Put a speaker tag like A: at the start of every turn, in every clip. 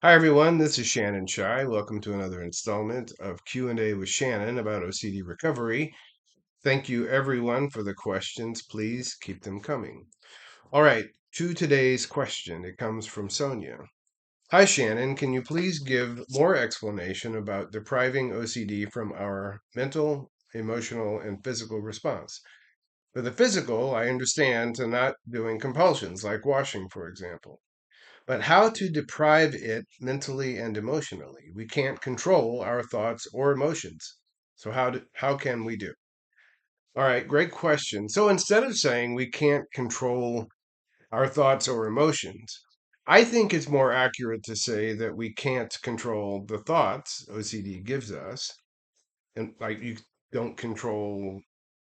A: Hi everyone, this is Shannon Shy. Welcome to another installment of Q&A with Shannon about OCD recovery. Thank you everyone for the questions. Please keep them coming. All right, to today's question. It comes from Sonia. Hi Shannon, can you please give more explanation about depriving OCD from our mental, emotional, and physical response? For the physical, I understand to not doing compulsions like washing, for example. But how to deprive it mentally and emotionally? We can't control our thoughts or emotions. So how can we do? All right, great question. So instead of saying we can't control our thoughts or emotions, I think it's more accurate to say that we can't control the thoughts OCD gives us. And like you don't control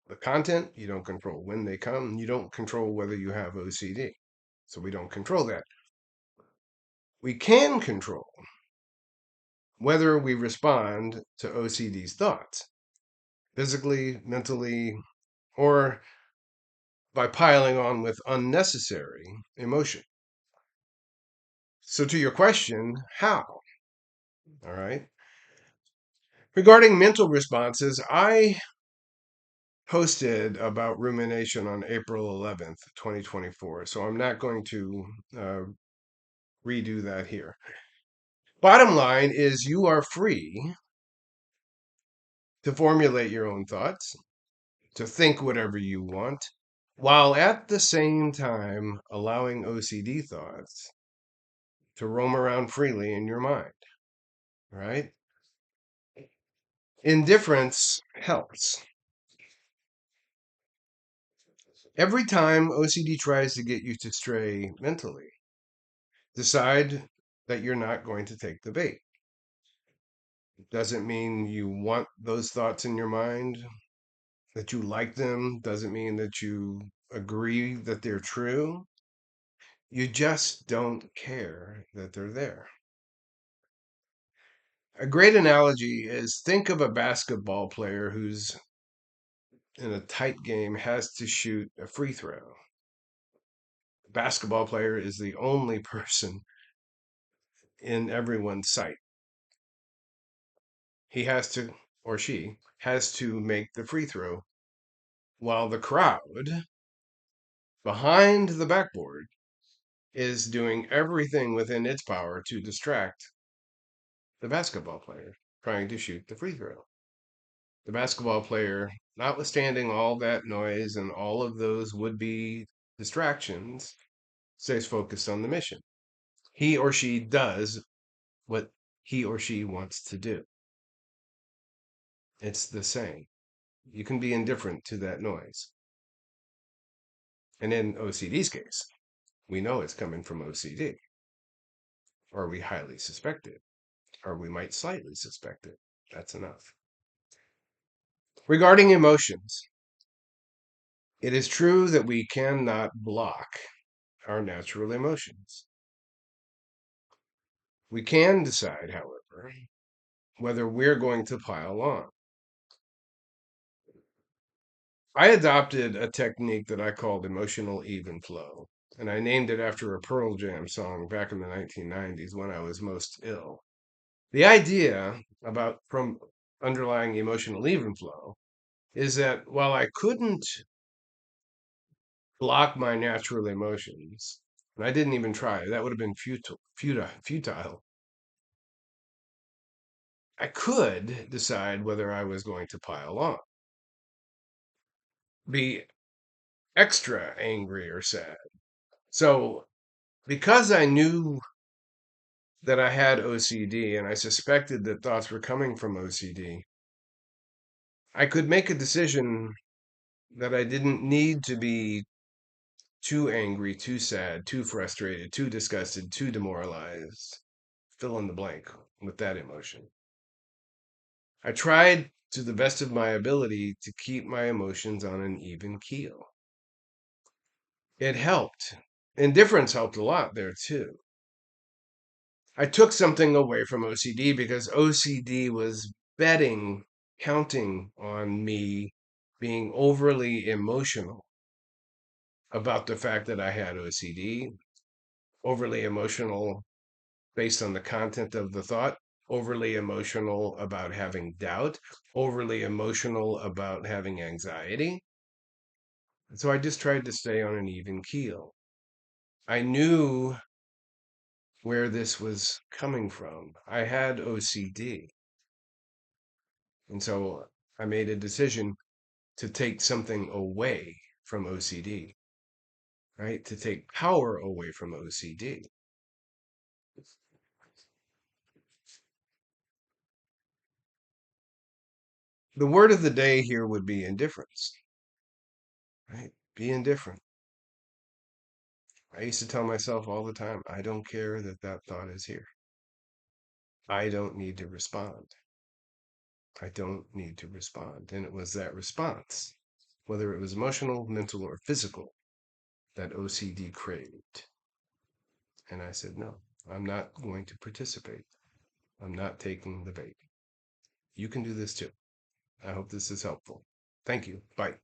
A: the content, you don't control when they come, you don't control whether you have OCD. So we don't control that. We can control whether we respond to OCD's thoughts, physically, mentally, or by piling on with unnecessary emotion. So, to your question, how? All right. Regarding mental responses, I posted about rumination on April 11th, 2024. So, I'm not going to redo that here. Bottom line is you are free to formulate your own thoughts, to think whatever you want, while at the same time allowing OCD thoughts to roam around freely in your mind, right? Indifference helps. Every time OCD tries to get you to stray mentally, decide that you're not going to take the bait. Doesn't mean you want those thoughts in your mind, that you like them, doesn't mean that you agree that they're true. You just don't care that they're there. A great analogy is think of a basketball player who's in a tight game has to shoot a free throw. The basketball player is the only person in everyone's sight. He has to, or she has to make the free throw while the crowd behind the backboard is doing everything within its power to distract the basketball player trying to shoot the free throw. The basketball player, notwithstanding all that noise and all of those would be distractions, stays focused on the mission. He or she does what he or she wants to do. It's the same. You can be indifferent to that noise. And in OCD's case, we know it's coming from OCD, or we highly suspect it, or we might slightly suspect it. That's enough. Regarding emotions, it is true that we cannot block our natural emotions. We can decide, however, whether we're going to pile on. I adopted a technique that I called emotional even flow, and I named it after a Pearl Jam song back in the 1990s when I was most ill. The idea about from underlying emotional even flow is that while I couldn't block my natural emotions, and I didn't even try, that would have been futile. I could decide whether I was going to pile on, be extra angry or sad. So, because I knew that I had OCD and I suspected that thoughts were coming from OCD, I could make a decision that I didn't need to be too angry, too sad, too frustrated, too disgusted, too demoralized. Fill in the blank with that emotion. I tried to the best of my ability to keep my emotions on an even keel. It helped. Indifference helped a lot there too. I took something away from OCD because OCD was betting, counting on me being overly emotional about the fact that I had OCD, overly emotional based on the content of the thought, overly emotional about having doubt, overly emotional about having anxiety. So I just tried to stay on an even keel. I knew where this was coming from. I had OCD. And so I made a decision to take something away from OCD, right? To take power away from OCD. The word of the day here would be indifference, right? Be indifferent. I used to tell myself all the time, I don't care that that thought is here. I don't need to respond. I don't need to respond. And it was that response, whether it was emotional, mental, or physical, that OCD craved. And I said, no, I'm not going to participate. I'm not taking the bait. You can do this too. I hope this is helpful. Thank you. Bye.